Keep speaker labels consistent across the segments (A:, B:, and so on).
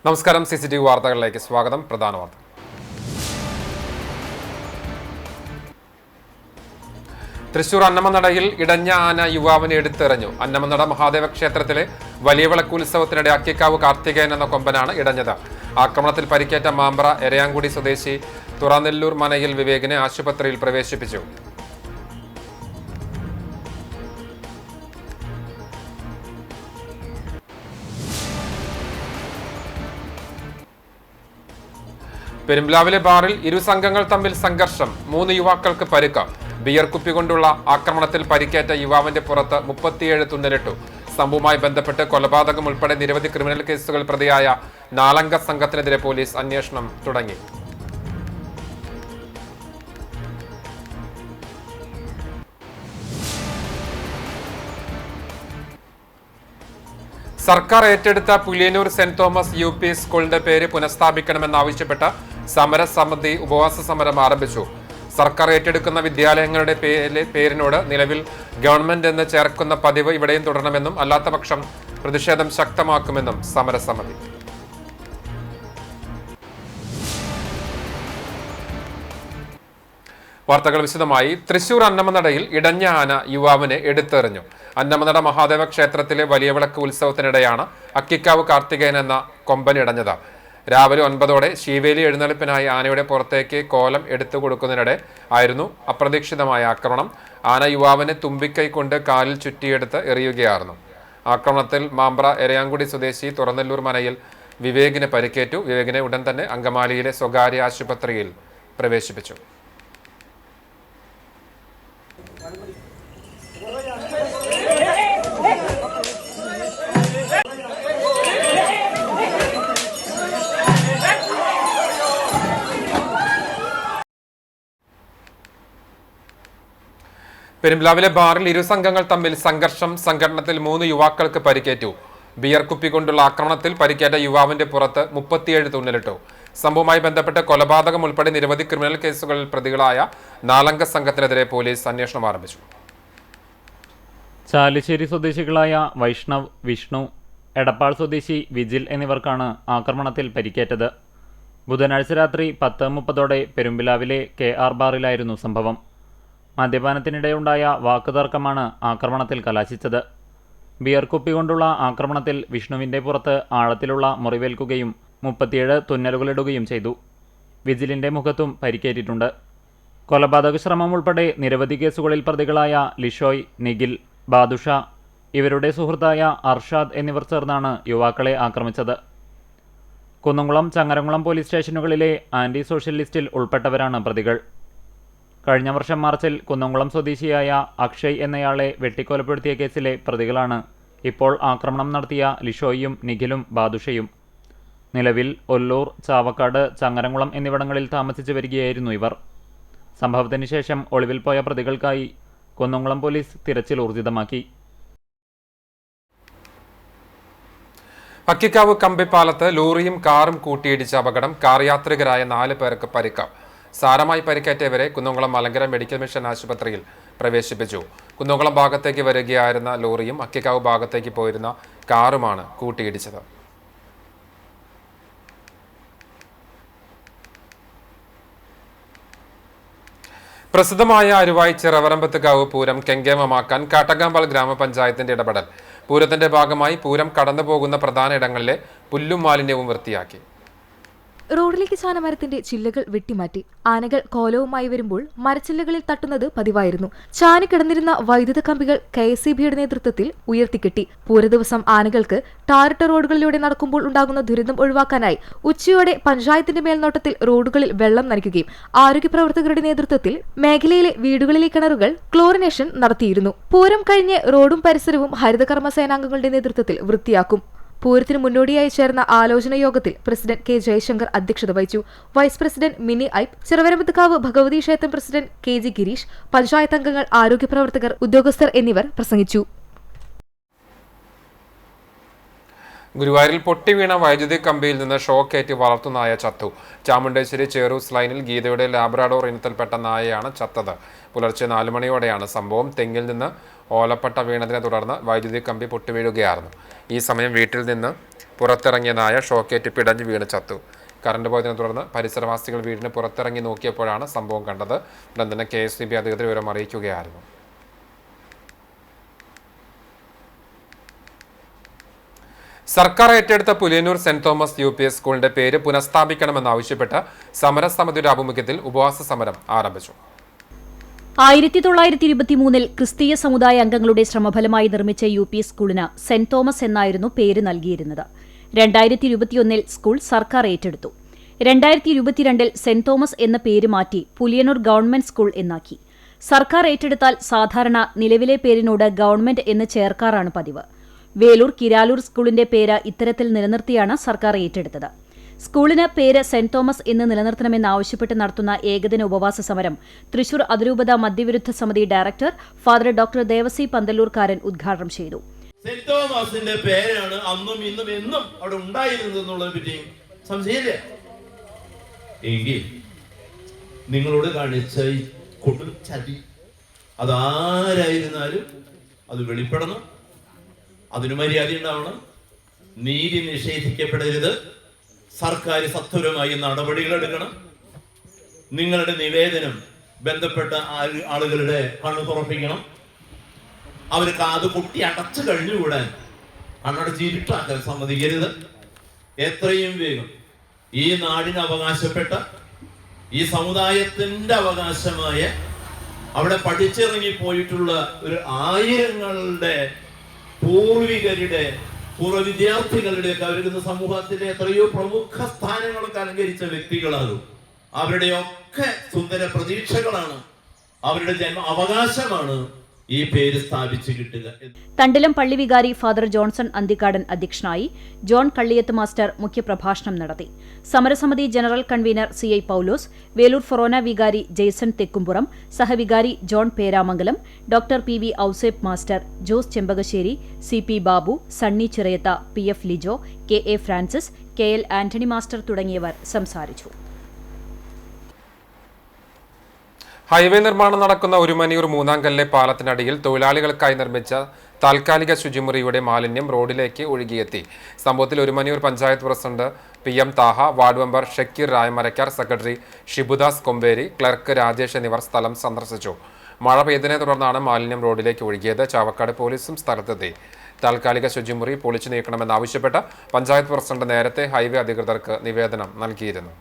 A: നമസ്കാരം. CCTV വാർത്തകളിലേക്ക് സ്വാഗതം. പ്രധാന വാർത്ത. തൃശൂർ അന്നമനടയിൽ ഇടഞ്ഞ ആന യുവാവിനെ എടുത്തെറിഞ്ഞു. അന്നമനട മഹാദേവ ക്ഷേത്രത്തിലെ വലിയ വിളക്കുത്സവത്തിനിടെ അക്കിക്കാവ് കാർത്തികേയൻ എന്ന കൊമ്പനാണ് ഇടഞ്ഞത്. ആക്രമണത്തിൽ പരിക്കേറ്റ മാമ്പ്ര എരയാങ്കുടി സ്വദേശി തുറനെല്ലൂർ മനയിൽ വിവേകിനെ ആശുപത്രിയിൽ പ്രവേശിപ്പിച്ചു. പെരുമ്പ്ലാവിലെ ബാറിൽ ഇരു സംഘങ്ങൾ തമ്മിൽ സംഘർഷം. 3 യുവാക്കൾക്ക് പരിക്ക്. ബിയർ കുപ്പി കൊണ്ടുള്ള ആക്രമണത്തിൽ പരിക്കേറ്റ യുവാവിന്റെ പുറത്ത് 37 തുന്നലിട്ടു. സംഭവവുമായി ബന്ധപ്പെട്ട് കൊലപാതകം ഉൾപ്പെടെ നിരവധി ക്രിമിനൽ കേസുകൾ പ്രതിയായ 4-അംഗ സംഘത്തിനെതിരെ പോലീസ് അന്വേഷണം തുടങ്ങി. സർക്കാർ ഏറ്റെടുത്ത പുലിയന്നൂർ സെന്റ് തോമസ് UP സ്കൂളിന്റെ പേര് പുനഃസ്ഥാപിക്കണമെന്നാവശ്യപ്പെട്ട് സമരസമിതി ഉപവാസ സമരം ആരംഭിച്ചു. സർക്കാർ ഏറ്റെടുക്കുന്ന വിദ്യാലയങ്ങളുടെ പേരിനോട് നിലവിൽ ഗവൺമെന്റ് എന്ന് ചേർക്കുന്ന പതിവ് ഇവിടെയും തുടരണമെന്നും അല്ലാത്തപക്ഷം പ്രതിഷേധം ശക്തമാക്കുമെന്നും സമരസമിതി. വാർത്തകൾ വിശദമായി. തൃശൂർ അന്നമനടയിൽ ഇടഞ്ഞ ആന യുവാവിനെ എടുത്തെറിഞ്ഞു. അന്നമനട മഹാദേവ ക്ഷേത്രത്തിലെ വലിയ വിളക്ക് ഉത്സവത്തിനിടെയാണ് അക്കിക്കാവ് കാർത്തികേയൻ എന്ന കൊമ്പനിടഞ്ഞത്. രാവിലെ 9ഓടെ ശീവേലി എഴുന്നള്ളിപ്പിനായി ആനയുടെ പുറത്തേക്ക് കോലം എടുത്തു കൊടുക്കുന്നതിനിടെ ആയിരുന്നു അപ്രതീക്ഷിതമായ ആക്രമണം. ആന യുവാവിനെ തുമ്പിക്കൈ കൊണ്ട് കാലിൽ ചുറ്റിയെടുത്ത് എറിയുകയായിരുന്നു. ആക്രമണത്തിൽ മാമ്പ്ര എരയാങ്കുടി സ്വദേശി തുറനെല്ലൂർ മനയിൽ വിവേകിന് പരിക്കേറ്റു. വിവേകിനെ ഉടൻ തന്നെ അങ്കമാലിയിലെ സ്വകാര്യ ആശുപത്രിയിൽ പ്രവേശിപ്പിച്ചു. പെരുമ്പ്ലാവിലെ ബാറിൽ ഇരു സംഘങ്ങൾ തമ്മിൽ സംഘർഷം. സംഘടനത്തിൽ 3 യുവാക്കൾക്ക് പരിക്കേറ്റു. ബിയർ കുപ്പി കൊണ്ടുള്ള ആക്രമണത്തിൽ പരിക്കേറ്റ യുവാവിന്റെ പുറത്ത് 37 തുന്നലിട്ടു. സംഭവവുമായി ബന്ധപ്പെട്ട് കൊലപാതകം ഉൾപ്പെടെ നിരവധി ക്രിമിനൽ കേസുകളിൽ പ്രതികളായ 4-അംഗ സംഘത്തിനെതിരെ പോലീസ് അന്വേഷണം ആരംഭിച്ചു.
B: ചാലിശ്ശേരി സ്വദേശികളായ വൈഷ്ണവ്, വിഷ്ണു, എടപ്പാൾ സ്വദേശി വിജിൽ എന്നിവർക്കാണ് ആക്രമണത്തിൽ പരിക്കേറ്റത്. ബുധനാഴ്ച രാത്രി 10:30ഓടെ പെരുമ്പിലാവിലെ KR ബാറിലായിരുന്നു സംഭവം. മദ്യപാനത്തിനിടെയുണ്ടായ വാക്കുതർക്കമാണ് ആക്രമണത്തിൽ കലാശിച്ചത്. ബിയർ കുപ്പി കൊണ്ടുള്ള ആക്രമണത്തിൽ വിഷ്ണുവിൻ്റെ പുറത്ത് ആഴത്തിലുള്ള മുറിവേൽക്കുകയും 37 തുന്നലുകളിടുകയും ചെയ്തു. വിജിലിൻ്റെ മുഖത്തും പരിക്കേറ്റിട്ടുണ്ട്. കൊലപാതക ശ്രമം ഉൾപ്പെടെ നിരവധി കേസുകളിൽ പ്രതികളായ ലിഷോയ്, നിഖിൽ, ബാദുഷ, ഇവരുടെ സുഹൃത്തായ അർഷാദ് എന്നിവർ ചേർന്നാണ് യുവാക്കളെ ആക്രമിച്ചത്. കുന്നംകുളം, ചങ്ങരംകുളം പോലീസ് സ്റ്റേഷനുകളിലെ ആൻറ്റി സോഷ്യൽ ലിസ്റ്റിൽ ഉൾപ്പെട്ടവരാണ് പ്രതികൾ. കഴിഞ്ഞ വർഷം മാർച്ചിൽ കുന്നംകുളം സ്വദേശിയായ അക്ഷയ് എന്നയാളെ വെട്ടിക്കൊലപ്പെടുത്തിയ കേസിലെ പ്രതികളാണ് ഇപ്പോൾ ആക്രമണം നടത്തിയ ലിഷോയും, നിഖിലും, ബാദുഷയും. നിലവിൽ ഒല്ലൂർ, ചാവക്കാട്, ചങ്ങരംകുളം എന്നിവിടങ്ങളിൽ താമസിച്ചു വരികയായിരുന്നു ഇവർ. സംഭവത്തിന് ശേഷം ഒളിവിൽ പോയ പ്രതികൾക്കായി കുന്നംകുളം പോലീസ് തിരച്ചിൽ ഊർജിതമാക്കി.
A: അക്കിക്കാവ് കമ്പിപ്പാലത്ത് ലോറിയും കാറും കൂട്ടിയിടിച്ച അപകടം. കാർ യാത്രികരായ 4 പേർക്ക് പരിക്ക്. സാരമായി പരിക്കേറ്റവരെ കുന്നംകുളം മലങ്കര മെഡിക്കൽ മിഷൻ ആശുപത്രിയിൽ പ്രവേശിപ്പിച്ചു. കുന്നംകുളം ഭാഗത്തേക്ക് വരികയായിരുന്ന ലോറിയും അക്കിക്കാവ് ഭാഗത്തേക്ക് പോയിരുന്ന കാറുമാണ് കൂട്ടിയിടിച്ചത്. പ്രസിദ്ധമായ അരുവായി ചിറവരമ്പത്തുകാവ് പൂരം കെങ്കേമമാക്കാൻ കാട്ടകാമ്പൽ ഗ്രാമപഞ്ചായത്തിന്റെ ഇടപെടൽ. പൂരത്തിന്റെ ഭാഗമായി പൂരം കടന്നുപോകുന്ന പ്രധാന ഇടങ്ങളിലെ പുല്ലും മാലിന്യവും വൃത്തിയാക്കി.
C: റോഡിലേക്ക് ചാന മരത്തിന്റെ ചില്ലകൾ വെട്ടിമാറ്റി. ആനകൾ കോലവുമായി വരുമ്പോൾ മരച്ചില്ലകളിൽ തട്ടുന്നത് പതിവായിരുന്നു. ചാന കിടന്നിരുന്ന വൈദ്യുത കമ്പികൾ KSEBയുടെ നേതൃത്വത്തിൽ ഉയർത്തിക്കെട്ടി. പൂരദിവസം ആനകൾക്ക് ടാറിട്ട റോഡുകളിലൂടെ നടക്കുമ്പോൾ ഉണ്ടാകുന്ന ദുരന്തം ഒഴിവാക്കാനായി ഉച്ചയോടെ പഞ്ചായത്തിന്റെ മേൽനോട്ടത്തിൽ റോഡുകളിൽ വെള്ളം നനയ്ക്കുകയും ആരോഗ്യപ്രവർത്തകരുടെ നേതൃത്വത്തിൽ മേഖലയിലെ വീടുകളിലെ കിണറുകൾ ക്ലോറിനേഷൻ നടത്തിയിരുന്നു. പൂരം കഴിഞ്ഞ് റോഡും പരിസരവും ഹരിതകർമ്മ സേനാംഗങ്ങളുടെ നേതൃത്വത്തിൽ വൃത്തിയാക്കും. പൂരത്തിന് മുന്നോടിയായി ചേർന്ന ആലോചന യോഗത്തിൽ പ്രസിഡന്റ് K. ജയശങ്കർ അധ്യക്ഷത വഹിച്ചു. വൈസ് പ്രസിഡന്റ് മിനി ഐപ്പ്, ചിറവരമ്പത്തുകാവ് ഭഗവതി ക്ഷേത്രം പ്രസിഡന്റ് KG ഗിരീഷ്, പഞ്ചായത്ത് അംഗങ്ങൾ, ആരോഗ്യപ്രവർത്തകർ, ഉദ്യോഗസ്ഥർ എന്നിവർ പ്രസംഗിച്ചു.
A: ഗുരുവായൂരിൽ പൊട്ടി വീണ വൈദ്യുതി കമ്പിയിൽ നിന്ന് ഷോക്കേറ്റ് വളർത്തുനായ ചത്തു. ചാമുണ്ടേശ്വരി ചേറൂസ് ലൈനിൽ ഗീതയുടെ ലാബ്രാഡോർ ഇനത്തിൽപ്പെട്ട നായയാണ് ചത്തത്. പുലർച്ചെ 4 മണിയോടെയാണ് സംഭവം. തെങ്ങിൽ നിന്ന് ഓലപ്പട്ട വീണതിനെ തുടർന്ന് വൈദ്യുതി കമ്പി പൊട്ടിവീഴുകയായിരുന്നു. ഈ സമയം വീട്ടിൽ നിന്ന് പുറത്തിറങ്ങിയ നായ ഷോക്കേറ്റ് പിടഞ്ഞു വീണ് ചത്തു. കറണ്ട് പോയതിനെ തുടർന്ന് പരിസരവാസികൾ വീടിന് പുറത്തിറങ്ങി നോക്കിയപ്പോഴാണ് സംഭവം കണ്ടത്. ഉടൻ തന്നെ KSEB അധികൃതർ വിവരം അറിയിക്കുകയായിരുന്നു. സർക്കാർ ഏറ്റെടുത്ത പുലിയന്നൂർ സെന്റ് തോമസ് UPS സ്കൂളിന്റെ പേര് പുനഃസ്ഥാപിക്കണമെന്നാവശ്യപ്പെട്ട് സമരസമിതിയുടെ ആഭിമുഖ്യത്തിൽ ഉപവാസ സമരം ആരംഭിച്ചു.
D: 1923 ക്രിസ്തീയ സമുദായ അംഗങ്ങളുടെ ശ്രമഫലമായി നിർമ്മിച്ച UPS സ്കൂളിന് സെന്റ് തോമസ് എന്നായിരുന്നു പേര് നൽകിയിരുന്നത്. 2021 സ്കൂൾ സർക്കാർ ഏറ്റെടുത്തു. 2022 സെന്റ് തോമസ് എന്ന പേര് മാറ്റി പുലിയന്നൂർ ഗവൺമെന്റ് സ്കൂൾ എന്നാക്കി. സർക്കാർ ഏറ്റെടുത്താൽ സാധാരണ നിലവിലെ പേരിനോട് ഗവൺമെന്റ് എന്ന് ചേർക്കാറാണ് പതിവ്. വേലൂർ കിരാലൂർ സ്കൂളിന്റെ പേര് ഇത്തരത്തിൽ നിലനിർത്തിയാണ് സർക്കാർ ഏറ്റെടുത്തത്. സ്കൂളിന് പേര് സെന്റ് തോമസ് എന്ന് നിലനിർത്തണമെന്നാവശ്യപ്പെട്ട് നടത്തുന്ന ഏകദിന ഉപവാസ സമരം തൃശൂർ അതിരൂപത മദ്യവിരുദ്ധ സമിതി ഡയറക്ടർ ഫാദർ ഡോക്ടർ ദേവസി പന്തല്ലൂർക്കാരൻ ഉദ്ഘാടനം ചെയ്തു.
E: സെന്റ് തോമസിന്റെ പേരാണ് അന്നും ഇന്നും എന്നും അവിടെ ഉണ്ടായിരുന്നതെന്നുള്ളതിനെ പറ്റിയും സംശയമില്ല. എങ്കിൽ നിങ്ങളോട് കാണിച്ച ഈ കൊടും ചതി അതാരായിരുന്നാലും അത് വെളിപ്പെടണം. അതിന് മര്യാദ ഉണ്ടാവണം. നീതി നിഷേധിക്കപ്പെടരുത്. സർക്കാർ സത്വരമായി നടപടികൾ എടുക്കണം. നിങ്ങളുടെ നിവേദനം ബന്ധപ്പെട്ട ആളുകളുടെ കണ്ണു തുറപ്പിക്കണം. അവർ കാത് പൊട്ടി അടച്ചു കഴിഞ്ഞുകൂടാൻ കണ്ണടച്ച് ഇരുട്ടാക്കാൻ സമ്മതിക്കരുത്. എത്രയും വേഗം ഈ നാടിന് അവകാശപ്പെട്ട ഈ സമുദായത്തിന്റെ അവകാശമായ അവിടെ പഠിച്ചിറങ്ങിപ്പോയിട്ടുള്ള ഒരു ആയിരങ്ങളുടെ പൂർവികരുടെ പൂർവ്വ വിദ്യാർത്ഥികളുടെ ഒക്കെ അവരുടെ സമൂഹത്തിലെ എത്രയോ പ്രമുഖ സ്ഥാനങ്ങളൊക്കെ അലങ്കരിച്ച വ്യക്തികളാണ്. അവരുടെയൊക്കെ സുന്ദര പ്രതീക്ഷകളാണ്, അവരുടെ ജന്മ അവകാശമാണ് ഈ പേര് സ്ഥാപിച്ചു കിട്ടുക.
D: തണ്ടിലം പള്ളി വികാരി ഫാദർ ജോൺസൺ അന്തിക്കാടൻ അധ്യക്ഷനായി. ജോൺ കള്ളിയത്ത് മാസ്റ്റർ മുഖ്യപ്രഭാഷണം നടത്തി. സമരസമിതി general convener CI Paulose, Velur forane വികാരി ജെയ്സൺ തെക്കുംപുറം, സഹവികാരി John Peramangalam, doctor PV Ouseph master, Jose Chembakassery, CP Babu, Sunny Chirayath, PF Lijo, KA Francis, KL Antony master തുടങ്ങിയവർ സംസാരിച്ചു.
A: ഹൈവേ നിർമ്മാണം നടക്കുന്ന ഒരുമനിയൂർ മൂന്നാംകല്ലെ പാലത്തിനടിയിൽ തൊഴിലാളികൾക്കായി നിർമ്മിച്ച താൽക്കാലിക ശുചിമുറിയുടെ മാലിന്യം റോഡിലേക്ക് ഒഴുകിയെത്തി. സംഭവത്തിൽ Orumanayur panchayat president PM Thaha, ward member Shakeer Rayamarakkar, secretary Shibudas Komberi, clerk Rajesh എന്നിവർ സ്ഥലം സന്ദർശിച്ചു. മഴ പെയ്തതിനെ തുടർന്നാണ് മാലിന്യം റോഡിലേക്ക് ഒഴുകിയത്. ചാവക്കാട് പോലീസും സ്ഥലത്തെത്തി. താൽക്കാലിക ശുചിമുറി പൊളിച്ചു നീക്കണമെന്നാവശ്യപ്പെട്ട് പഞ്ചായത്ത് പ്രസിഡന്റ് നേരത്തെ ഹൈവേ അധികൃതർക്ക് നിവേദനം നൽകിയിരുന്നു.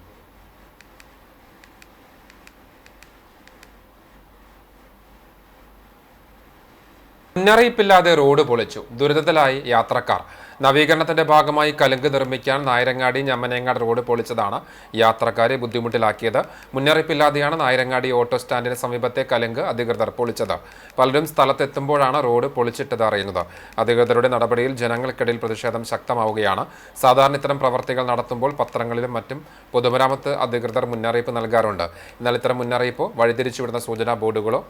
A: മുന്നറിയിപ്പില്ലാതെ റോഡ് പൊളിച്ചു. ദുരിതത്തിലായി യാത്രക്കാർ. നവീകരണത്തിന്റെ ഭാഗമായി കലുങ്ക് നിർമ്മിക്കാൻ നായരങ്ങാടി ഞമ്മനേങ്ങാട് റോഡ് പൊളിച്ചതാണ് യാത്രക്കാരെ ബുദ്ധിമുട്ടിലാക്കിയത്. മുന്നറിയിപ്പില്ലാതെയാണ് നായരങ്ങാടി ഓട്ടോ സ്റ്റാൻഡിന് സമീപത്തെ കലുങ്ക് അധികൃതർ പൊളിച്ചത്. പലരും സ്ഥലത്തെത്തുമ്പോഴാണ് റോഡ് പൊളിച്ചിട്ടത് അറിയുന്നത്. അധികൃതരുടെ നടപടിയിൽ ജനങ്ങൾക്കിടയിൽ പ്രതിഷേധം ശക്തമാവുകയാണ്. സാധാരണ ഇത്തരം പ്രവർത്തികൾ നടത്തുമ്പോൾ പത്രങ്ങളിലും മറ്റും പൊതുമരാമത്ത് അധികൃതർ മുന്നറിയിപ്പ് നൽകാറുണ്ട്. എന്നാൽ ഇത്തരം മുന്നറിയിപ്പോ വഴിതിരിച്ചുവിടുന്ന സൂചനാ ബോർഡുകളോ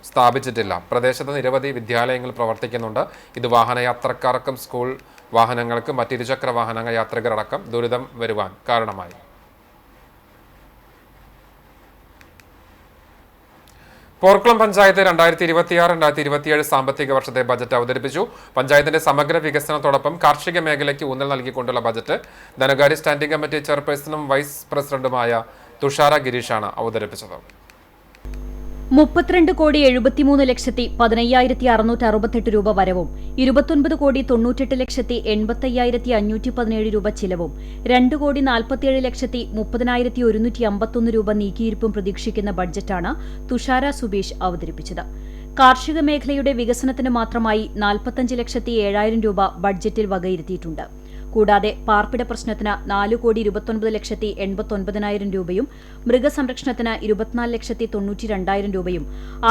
A: സ്ഥാപിച്ചിട്ടില്ല. പ്രദേശത്ത് നിരവധി വിദ്യാലയങ്ങൾ പ്രവർത്തിക്കുന്നുണ്ട്. ഇത് വാഹനയാത്രക്കാർക്കും സ്കൂൾ വാഹനങ്ങൾക്കും മറ്റിരുചക്ര വാഹന യാത്രികരടക്കം ദുരിതം വരുവാൻ കാരണമായി. പോർക്കുളം പഞ്ചായത്ത് 2026-2027 സാമ്പത്തിക വർഷത്തെ ബജറ്റ് അവതരിപ്പിച്ചു. പഞ്ചായത്തിന്റെ സമഗ്ര വികസനത്തോടൊപ്പം കാർഷിക മേഖലയ്ക്ക് ഊന്നൽ നൽകിക്കൊണ്ടുള്ള ബജറ്റ് ധനകാര്യ സ്റ്റാൻഡിംഗ് കമ്മിറ്റി ചെയർപേഴ്സണും വൈസ് പ്രസിഡന്റുമായ തുഷാര ഗിരീഷാണ് അവതരിപ്പിച്ചത്.
D: 32,73,15,668 രൂപ വരവും 29,98,85,517 രൂപ ചിലവും 2,47,30,30,151 രൂപ നീക്കിയിരിപ്പും പ്രതീക്ഷിക്കുന്ന ബഡ്ജറ്റാണ് തുഷാര സുബീഷ് അവതരിപ്പിച്ചത്. കാർഷിക മേഖലയുടെ വികസനത്തിന് മാത്രമായി 45,07,000 രൂപ ബഡ്ജറ്റിൽ വകയിരുത്തിയിട്ടുണ്ട്. കൂടാതെ പാർപ്പിട പ്രശ്നത്തിന് 4,29,89,000 രൂപയും മൃഗസംരക്ഷണത്തിന് 24,92,000 രൂപയും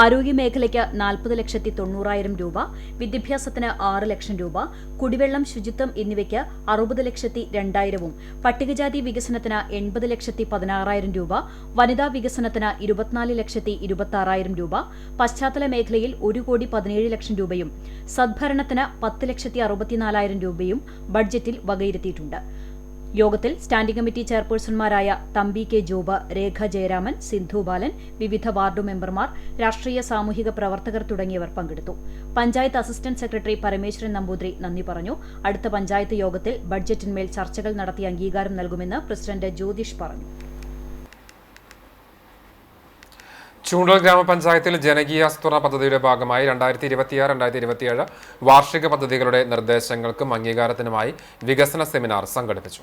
D: ആരോഗ്യമേഖലയ്ക്ക് 40,90,000 രൂപ, വിദ്യാഭ്യാസത്തിന് 6 ലക്ഷം രൂപ, കുടിവെള്ളം, ശുചിത്വം എന്നിവയ്ക്ക് 60,02,000 പട്ടികജാതി വികസനത്തിന് 80,16,000 രൂപ, വനിതാ വികസനത്തിന് 24,26,000 രൂപ, പശ്ചാത്തല മേഖലയിൽ 1,17,00,000 രൂപയും സദ്ഭരണത്തിന് 10,64,000 രൂപയും ബഡ്ജറ്റിൽ വകയിരുത്തിയിട്ടുണ്ട്. യോഗത്തിൽ സ്റ്റാൻഡിംഗ് കമ്മിറ്റി ചെയർപേഴ്സൺമാരായ തമ്പി കെ ജോബ്, രേഖ ജയരാമൻ, സിന്ധു ബാലൻ, വിവിധ വാർഡു മെമ്പർമാർ, രാഷ്ട്രീയ സാമൂഹിക പ്രവർത്തകർ തുടങ്ങിയവർ പങ്കെടുത്തു. പഞ്ചായത്ത് അസിസ്റ്റന്റ് സെക്രട്ടറി പരമേശ്വരൻ നമ്പൂതിരി നന്ദി പറഞ്ഞു. അടുത്ത പഞ്ചായത്ത് യോഗത്തിൽ ബഡ്ജറ്റിന്മേൽ ചർച്ചകൾ നടത്തി അംഗീകാരം നൽകുമെന്ന് പ്രസിഡന്റ് ജ്യോതിഷ് പറഞ്ഞു.
A: ചൂണ്ടൽ ഗ്രാമപഞ്ചായത്തിൽ ജനകീയാസൂത്രണ പദ്ധതിയുടെ ഭാഗമായി 2026-2027 വാർഷിക പദ്ധതികളുടെ നിർദ്ദേശങ്ങൾക്കും അംഗീകാരത്തിനുമായി വികസന സെമിനാർ സംഘടിപ്പിച്ചു.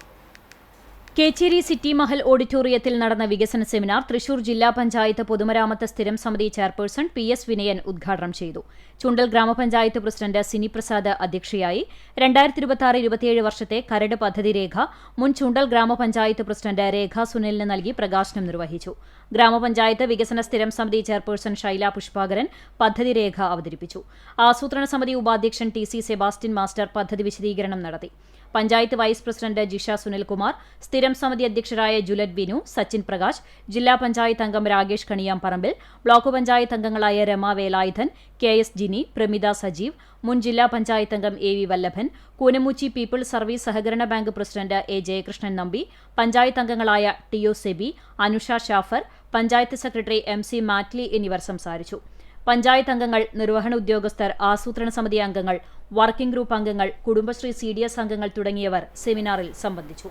D: കേച്ചേരി സിറ്റി മഹൽ ഓഡിറ്റോറിയത്തിൽ നടന്ന വികസന സെമിനാർ തൃശൂർ ജില്ലാ പഞ്ചായത്ത് പൊതുമരാമത്ത് സ്ഥിരം സമിതി ചെയർപേഴ്സൺ PS വിനയൻ ഉദ്ഘാടനം ചെയ്തു. ചുണ്ടൽ ഗ്രാമപഞ്ചായത്ത് പ്രസിഡന്റ് സിനി പ്രസാദ് അധ്യക്ഷയായി. 2026-27 വർഷത്തെ കരട് പദ്ധതി രേഖ മുൻ ചുണ്ടൽ ഗ്രാമപഞ്ചായത്ത് പ്രസിഡന്റ് രേഖ സുനിലിന് നൽകി പ്രകാശനം നിർവഹിച്ചു. ഗ്രാമപഞ്ചായത്ത് വികസന സ്ഥിരം സമിതി ചെയർപേഴ്സൺ ശൈല പുഷ്പാകരൻ പദ്ധതി രേഖ അവതരിപ്പിച്ചു. ആസൂത്രണ സമിതി ഉപാധ്യക്ഷൻ TC സെബാസ്റ്റ്യൻ മാസ്റ്റർ പദ്ധതി വിശദീകരണം നടത്തി. പഞ്ചായത്ത് വൈസ് പ്രസിഡന്റ് ജിഷ സുനിൽകുമാർ, സ്ഥിരം സമിതി അധ്യക്ഷരായ ജുലറ്റ് ബിനു, സച്ചിൻ പ്രകാശ്, ജില്ലാ പഞ്ചായത്ത് അംഗം രാകേഷ് കണിയാംപറമ്പിൽ, ബ്ലോക്ക് പഞ്ചായത്ത് അംഗങ്ങളായ രമ വേലായുധൻ, KS ജിനി, പ്രമിത സജീവ്, മുൻ ജില്ലാ പഞ്ചായത്ത് അംഗം AV വല്ലഭൻ, കൂനമുച്ചി പീപ്പിൾസ് സർവീസ് സഹകരണ bank president A Jayakrishnan Nambi, panchayat അംഗങ്ങളായ TO SEBI, Anusha Schafer, panchayat secretary MC Mattoli എന്നിവർ സംസാരിച്ചു. പഞ്ചായത്ത് അംഗങ്ങൾ, നിർവഹണ ഉദ്യോഗസ്ഥർ, ആസൂത്രണ സമിതി അംഗങ്ങൾ, വർക്കിംഗ് ഗ്രൂപ്പ് അംഗങ്ങൾ, കുടുംബശ്രീ CDS അംഗങ്ങൾ തുടങ്ങിയവർ സെമിനാറിൽ സംബന്ധിച്ചു.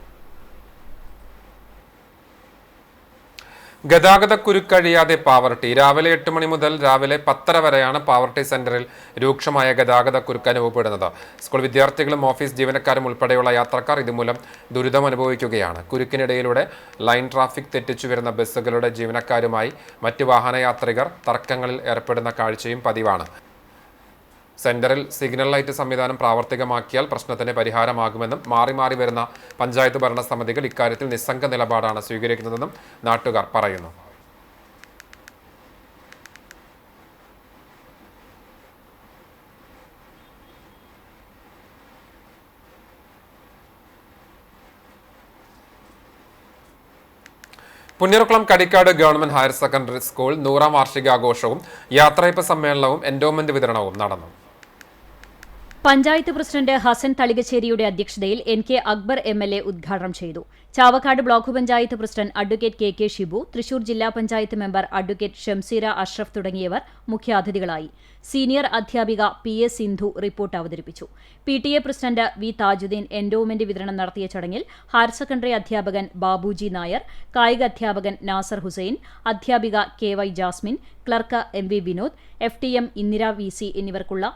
A: ഗതാഗതക്കുരുക്കഴിയാതെ പാവർട്ടി. രാവിലെ 8 മണി മുതൽ രാവിലെ 10:30 വരെയാണ് പാവർട്ടി സെന്ററിൽ രൂക്ഷമായ ഗതാഗതക്കുരുക്ക് അനുഭവപ്പെടുന്നത്. സ്കൂൾ വിദ്യാർത്ഥികളും ഓഫീസ് ജീവനക്കാരും ഉൾപ്പെടെയുള്ള യാത്രക്കാർ ഇതുമൂലം ദുരിതം അനുഭവിക്കുകയാണ്. കുരുക്കിനിടയിലൂടെ ലൈൻ ട്രാഫിക് തെറ്റിച്ചു വരുന്ന ബസ്സുകളുടെ ജീവനക്കാരുമായി മറ്റ് വാഹനയാത്രികർ തർക്കങ്ങളിൽ ഏർപ്പെടുന്ന കാഴ്ചയും പതിവാണ്. സെന്ററിൽ സിഗ്നൽ ലൈറ്റ് സംവിധാനം പ്രാവർത്തികമാക്കിയാൽ പ്രശ്നത്തിന് പരിഹാരമാകുമെന്നും മാറി മാറി വരുന്ന പഞ്ചായത്ത് ഭരണസമിതികൾ ഇക്കാര്യത്തിൽ നിസ്സംഗ നിലപാടാണ് സ്വീകരിക്കുന്നതെന്നും നാട്ടുകാർ പറയുന്നു. Punnurkulam Kadikkad government higher secondary school 100ാം വാർഷികാഘോഷവും യാത്രയപ്പ് സമ്മേളനവും എൻഡോമെന്റ് വിതരണവും നടന്നു.
D: പഞ്ചായത്ത് പ്രസിഡന്റ് ഹസൻ തളികശ്ശേരിയുടെ അധ്യക്ഷതയിൽ NK അക്ബർ MLA ഉദ്ഘാടനം ചെയ്തു. Chavakkad block panchayat president advocate KK Shibu, Thrissur ജില്ലാ പഞ്ചായത്ത് മെമ്പർ അഡ്വക്കേറ്റ് ഷംസീര അഷ്റഫ് തുടങ്ങിയവർ മുഖ്യാതിഥികളായി. സീനിയർ അധ്യാപിക PA സിന്ധു റിപ്പോർട്ട് അവതരിപ്പിച്ചു. PTA president V Thajudheen endowment വിതരണം നടത്തിയ ചടങ്ങിൽ ഹയർ സെക്കൻഡറി അധ്യാപകൻ ബാബുജി നായർ, കായിക അധ്യാപകൻ നാസർ ഹുസൈൻ, അധ്യാപിക KY Jasmin, clerk MV Vinod, FTM Indira VC എന്നിവർക്കുള്ള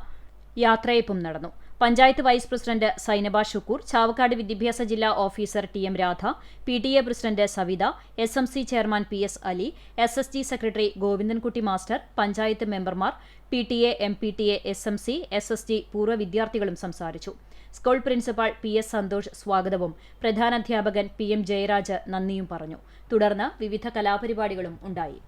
D: യാത്രയപ്പും നടന്നു. പഞ്ചായത്ത് വൈസ് പ്രസിഡന്റ് സൈനബ ഷുക്കൂർ, ചാവക്കാട് വിദ്യാഭ്യാസ ജില്ലാ officer TM Radha, PTA president Savitha, SMC chairman PS Ali, SSG secretary Govindankutty master, panchayat മെമ്പർമാർ, PTA, MPTA, SMC, SSG പൂർവ്വ വിദ്യാർത്ഥികളും സംസാരിച്ചു. സ്കൂൾ പ്രിൻസിപ്പാൾ PS സന്തോഷ് സ്വാഗതവും പ്രധാനാധ്യാപകൻ PM ജയരാജ് നന്ദിയും പറഞ്ഞു. തുടർന്ന് വിവിധ കലാപരിപാടികളും ഉണ്ടായി.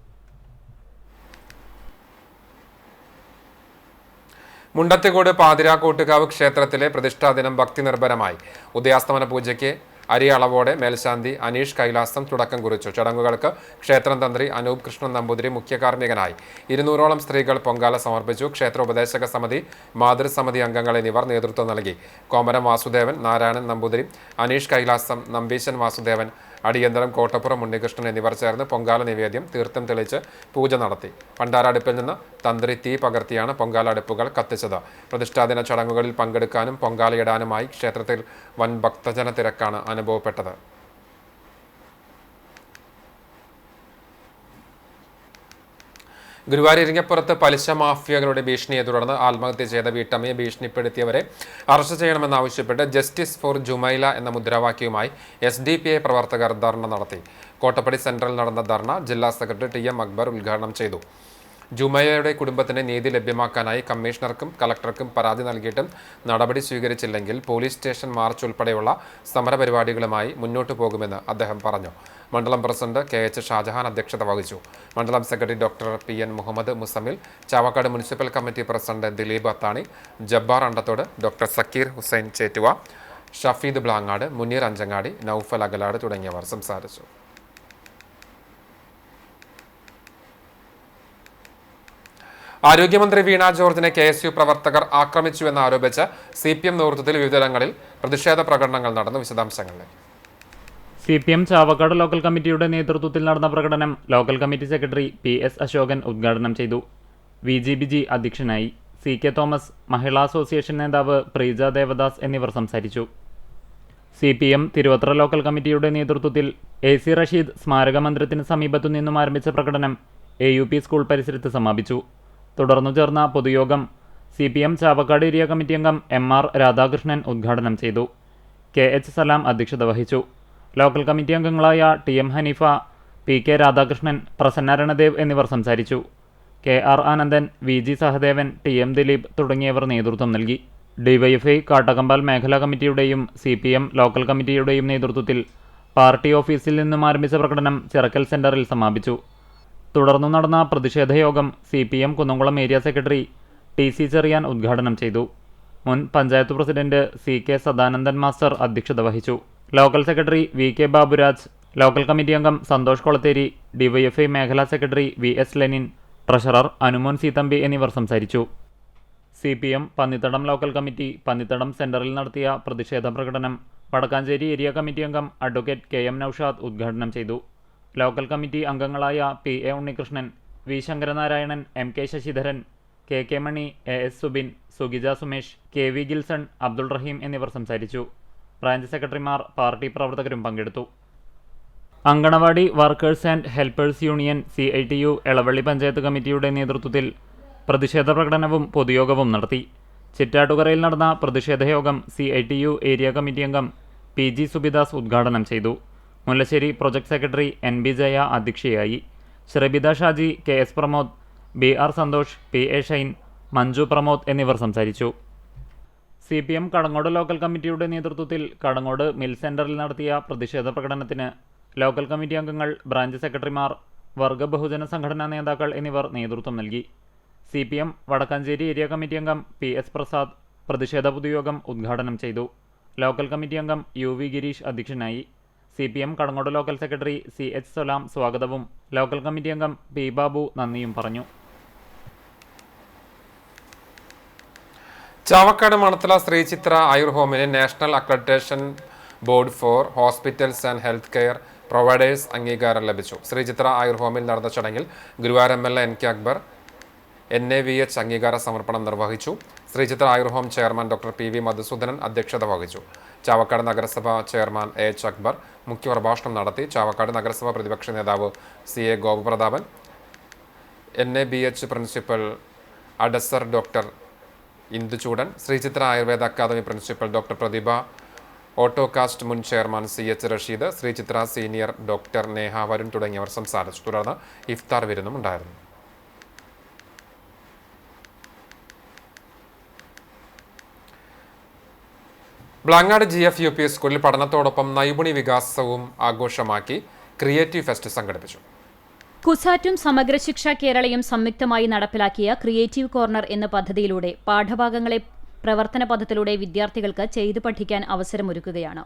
A: മുണ്ടത്തിക്കോട് പാതിരാക്കോട്ടുകാവ് ക്ഷേത്രത്തിലെ പ്രതിഷ്ഠാദിനം ഭക്തി നിർഭരമായി. ഉദയാസ്തമന പൂജയ്ക്ക് അരിയളവോടെ മേൽശാന്തി അനീഷ് കൈലാസം തുടക്കം കുറിച്ചു. ചടങ്ങുകൾക്ക് ക്ഷേത്രം തന്ത്രി അനൂപ് കൃഷ്ണൻ നമ്പൂതിരി മുഖ്യ കാർമ്മികനായി. 200ഓളം സ്ത്രീകൾ പൊങ്കാല സമർപ്പിച്ചു. ക്ഷേത്ര ഉപദേശക സമിതി, മാതൃസമിതി അംഗങ്ങൾ എന്നിവർ നേതൃത്വം നൽകി. കോമരം വാസുദേവൻ, നാരായണൻ നമ്പൂതിരി, അനീഷ് കൈലാസം, നമ്പീശൻ വാസുദേവൻ, അടിയന്തരം കോട്ടപ്പുറം ഉണ്ണികൃഷ്ണൻ എന്നിവർ ചേർന്ന് പൊങ്കാല നിവേദ്യം തീർത്ഥം തെളിച്ച് പൂജ നടത്തി. പണ്ടാരടുപ്പിൽ നിന്ന് തന്ത്രി തീ പകർത്തിയാണ് പൊങ്കാല അടുപ്പുകൾ കത്തിച്ചത്. പ്രതിഷ്ഠാദിന ചടങ്ങുകളിൽ പങ്കെടുക്കാനും പൊങ്കാലയിടാനുമായി ക്ഷേത്രത്തിൽ വൻ ഭക്തജന തിരക്കാണ് അനുഭവപ്പെട്ടത്. ഗുരുവായൂർ ഇരിങ്ങപ്പുറത്ത് പലിശ മാഫിയകളുടെ ഭീഷണിയെ തുടർന്ന് ആത്മഹത്യ ചെയ്ത വീട്ടമ്മയെ ഭീഷണിപ്പെടുത്തിയവരെ അറസ്റ്റ് ചെയ്യണമെന്നാവശ്യപ്പെട്ട് ജസ്റ്റിസ് ഫോർ ജുമൈല എന്ന മുദ്രാവാക്യവുമായി SDPI പ്രവർത്തകർ ധർണ നടത്തി. കോട്ടപ്പടി സെന്ററിൽ നടന്ന ധർണ ജില്ലാ സെക്രട്ടറി TM അക്ബർ ഉദ്ഘാടനം ചെയ്തു. ജുമൈലയുടെ കുടുംബത്തിന് നീതി ലഭ്യമാക്കാനായി കമ്മീഷണർക്കും കളക്ടർക്കും പരാതി നൽകിയിട്ടും നടപടി സ്വീകരിച്ചില്ലെങ്കിൽ പോലീസ് സ്റ്റേഷൻ മാർച്ച് ഉൾപ്പെടെയുള്ള സമരപരിപാടികളുമായി മുന്നോട്ടു പോകുമെന്ന് അദ്ദേഹം പറഞ്ഞു. മണ്ഡലം പ്രസിഡന്റ് KH ഷാജഹാൻ അധ്യക്ഷത വഹിച്ചു. മണ്ഡലം secretary doctor PN Muhammad Muzammil, Chavakkad municipal committee president Dileep Athani, Jabbar Andathode, doctor Zakir Hussain Chettuva, Shafeed Blangad, Muneer Anchangadi, Noufal Agalad തുടങ്ങിയവർ സംസാരിച്ചു. ആരോഗ്യമന്ത്രി വീണ ജോർജിനെ KSU പ്രവർത്തകർ ആക്രമിച്ചുവെന്ന് ആരോപിച്ച് CPM നേതൃത്വത്തിൽ വിവിധയിടങ്ങളിൽ പ്രതിഷേധ പ്രകടനങ്ങൾ നടന്നു. വിശദാംശങ്ങളിലേക്ക്.
B: CPM ചാവക്കാട് ലോക്കൽ കമ്മിറ്റിയുടെ നേതൃത്വത്തിൽ നടന്ന പ്രകടനം local committee secretary PS Ashokan ഉദ്ഘാടനം ചെയ്തു. VGBG അധ്യക്ഷനായി. CK തോമസ്, മഹിളാ അസോസിയേഷൻ നേതാവ് പ്രീജ ദേവദാസ് എന്നിവർ സംസാരിച്ചു. CPM തിരുവത്ര ലോക്കൽ കമ്മിറ്റിയുടെ നേതൃത്വത്തിൽ AC റഷീദ് സ്മാരക മന്ദിരത്തിന് സമീപത്തു നിന്നും ആരംഭിച്ച പ്രകടനം AUP സ്കൂൾ പരിസരത്ത് സമാപിച്ചു. തുടർന്നു ചേർന്ന പൊതുയോഗം CPM ചാവക്കാട് ഏരിയ കമ്മിറ്റി അംഗം MR രാധാകൃഷ്ണൻ ഉദ്ഘാടനം ചെയ്തു. KH സലാം അധ്യക്ഷത വഹിച്ചു. ലോക്കൽ കമ്മിറ്റി അംഗങ്ങളായ TM ഹനീഫ, PK രാധാകൃഷ്ണൻ, പ്രസന്ന രണദേവ് എന്നിവർ സംസാരിച്ചു. KR Anandan, VG Sahadevan, TM Dileep തുടങ്ങിയവർ നേതൃത്വം നൽകി. DYFI കാട്ടകമ്പാൽ മേഖലാ കമ്മിറ്റിയുടെയും CPM ലോക്കൽ കമ്മിറ്റിയുടെയും നേതൃത്വത്തിൽ പാർട്ടി ഓഫീസിൽ നിന്നും ആരംഭിച്ച പ്രകടനം ചിറക്കൽ സെന്ററിൽ സമാപിച്ചു. തുടർന്നു നടന്ന പ്രതിഷേധ യോഗം CPM Kunnamkulam area secretary TC Cherian ഉദ്ഘാടനം ചെയ്തു. മുൻ പഞ്ചായത്ത് പ്രസിഡന്റ് CK സദാനന്ദൻ മാസ്റ്റർ അധ്യക്ഷത വഹിച്ചു. Local secretary VK Baburaj, local committee അംഗം സന്തോഷ് കൊളത്തേരി, DYFI മേഖലാ secretary VS Lenin, treasurer Anumon Seethambi എന്നിവർ സംസാരിച്ചു. CPM Pannithadam local committee Pannithadam സെന്ററിൽ നടത്തിയ പ്രതിഷേധ പ്രകടനം വടക്കാഞ്ചേരി ഏരിയ കമ്മിറ്റി അംഗം അഡ്വക്കേറ്റ് KM നൌഷാദ് ഉദ്ഘാടനം ചെയ്തു. ലോക്കൽ കമ്മിറ്റി അംഗങ്ങളായ PA Unnikrishnan, V Sankaranarayanan, MK Sasidharan, KK Mani, AS Subin, സുഗിജ Sumesh, KV Gilson, Abdul റഹീം എന്നിവർ സംസാരിച്ചു. ബ്രാഞ്ച് സെക്രട്ടറിമാർ, പാർട്ടി പ്രവർത്തകരും പങ്കെടുത്തു. Anganwadi workers and helpers union CITU Elavally panchayat കമ്മിറ്റിയുടെ നേതൃത്വത്തിൽ പ്രതിഷേധ പ്രകടനവും പൊതുയോഗവും നടത്തി. ചിറ്റാട്ടുകരയിൽ നടന്ന പ്രതിഷേധ യോഗം CITU ഏരിയ കമ്മിറ്റി അംഗം PG സുബിദാസ് ഉദ്ഘാടനം ചെയ്തു. Mullassery project secretary NB Jaya അധ്യക്ഷയായി. Sreebitha Shaji, KS Pramod, BR Santhosh, PA Shine, Manju Pramod എന്നിവർ സംസാരിച്ചു. CPM കടങ്ങോട് ലോക്കൽ കമ്മിറ്റിയുടെ നേതൃത്വത്തിൽ കടങ്ങോട് മിൽ സെന്ററിൽ നടത്തിയ പ്രതിഷേധ പ്രകടനത്തിന് ലോക്കൽ കമ്മിറ്റി അംഗങ്ങൾ, ബ്രാഞ്ച് സെക്രട്ടറിമാർ, വർഗ ബഹുജന സംഘടനാ നേതാക്കൾ എന്നിവർ നേതൃത്വം നൽകി. CPM വടക്കാഞ്ചേരി ഏരിയ കമ്മിറ്റി അംഗം PS പ്രസാദ് പ്രതിഷേധ പൊതുയോഗം ഉദ്ഘാടനം ചെയ്തു. ലോക്കൽ കമ്മിറ്റി അംഗം UV ഗിരീഷ് അധ്യക്ഷനായി. CPM Kadangode local secretary CH Salam സ്വാഗതവും ലോക്കൽ കമ്മിറ്റി അംഗം P ബാബു നന്ദിയും പറഞ്ഞു.
A: ചാവക്കാട് മണത്തല ശ്രീചിത്ര ആയുർ ഹോമിന് national accreditation board for hospitals and health care providers അംഗീകാരം ലഭിച്ചു. ശ്രീചിത്ര ആയുർ ഹോമിൽ നടന്ന ചടങ്ങിൽ Guruvayur MLA NK Akbar NAVH അംഗീകാര സമർപ്പണം നിർവഹിച്ചു. Sreechithra Ayur home chairman doctor PV Madhusoodanan അധ്യക്ഷത വഹിച്ചു. ചാവക്കാട് നഗരസഭ ചെയർമാൻ AH അക്ബർ മുഖ്യപ്രഭാഷണം നടത്തി. ചാവക്കാട് നഗരസഭ പ്രതിപക്ഷ നേതാവ് CA Gopaprathapan, NABH principal adviser doctor Induchoodan, Sreechithra Ayurveda academy principal doctor Prathibha, Autokast മുൻ chairman CH Rasheed, Sreechithra senior doctor Neha Varun തുടങ്ങിയവർ സംസാരിച്ചു. തുടർന്ന് ഇഫ്താർ വിരുന്നും ഉണ്ടായിരുന്നു. ബ്ലാങ്ങാട് GFUP സ്കൂളിൽ പഠനത്തോടൊപ്പം നൈപുണി വികാസവും ആഘോഷമാക്കി ക്രിയേറ്റീവ് ഫെസ്റ്റ് സംഘടിപ്പിച്ചു.
D: കുസാറ്റും സമഗ്ര ശിക്ഷ കേരളയും സംയുക്തമായി നടപ്പിലാക്കിയ ക്രിയേറ്റീവ് കോർണർ എന്ന പദ്ധതിയിലൂടെ പാഠഭാഗങ്ങളെ പ്രവർത്തന പദത്തിലൂടെ വിദ്യാർത്ഥികൾക്ക് ചെയ്തു പഠിക്കാൻ അവസരമൊരുക്കുകയാണ്.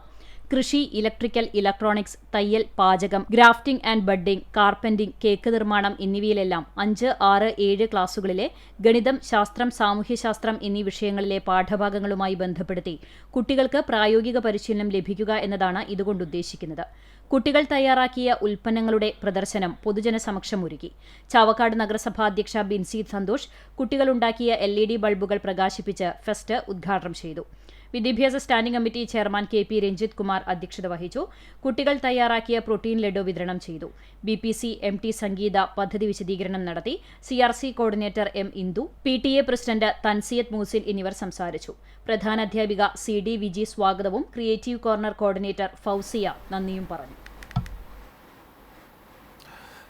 D: കൃഷി, ഇലക്ട്രിക്കൽ, ഇലക്ട്രോണിക്സ്, തയ്യൽ, പാചകം, ഗ്രാഫ്റ്റിംഗ് ആൻഡ് ബഡ്ഡിംഗ്, കാർപ്പന്റിംഗ്, കേക്ക് നിർമ്മാണം എന്നിവയിലെല്ലാം 5, 6, 7 ക്ലാസുകളിലെ ഗണിതം, ശാസ്ത്രം, സാമൂഹ്യശാസ്ത്രം എന്നീ വിഷയങ്ങളിലെ പാഠഭാഗങ്ങളുമായി ബന്ധപ്പെടുത്തി കുട്ടികൾക്ക് പ്രായോഗിക പരിശീലനം ലഭിക്കുക എന്നതാണ് ഇതുകൊണ്ട് ഉദ്ദേശിക്കുന്നത്. കുട്ടികൾ തയ്യാറാക്കിയ ഉൽപ്പന്നങ്ങളുടെ പ്രദർശനം പൊതുജനസമക്ഷം ഒരുക്കി. ചാവക്കാട് നഗരസഭാ അധ്യക്ഷ ബിൻസി സന്തോഷ് കുട്ടികളുണ്ടാക്കിയ LED ബൾബുകൾ പ്രകാശിപ്പിച്ച് ഫെസ്റ്റ് ഉദ്ഘാടനം ചെയ്തു. വിദ്യാഭ്യാസ standing committee chairman KP Ranjith Kumar അധ്യക്ഷത വഹിച്ചു. കുട്ടികൾ തയ്യാറാക്കിയ പ്രോട്ടീൻ ലഡു വിതരണം ചെയ്തു. BPC MT സംഗീത പദ്ധതി വിശദീകരണം നടത്തി. CRC coordinator M Indu, PTA president Tansiyath Moosin എന്നിവർ സംസാരിച്ചു. പ്രധാനാധ്യാപിക CD വിജി സ്വാഗതവും ക്രിയേറ്റീവ് കോർണർ കോർഡിനേറ്റർ ഫൗസിയ നന്ദിയും പറഞ്ഞു.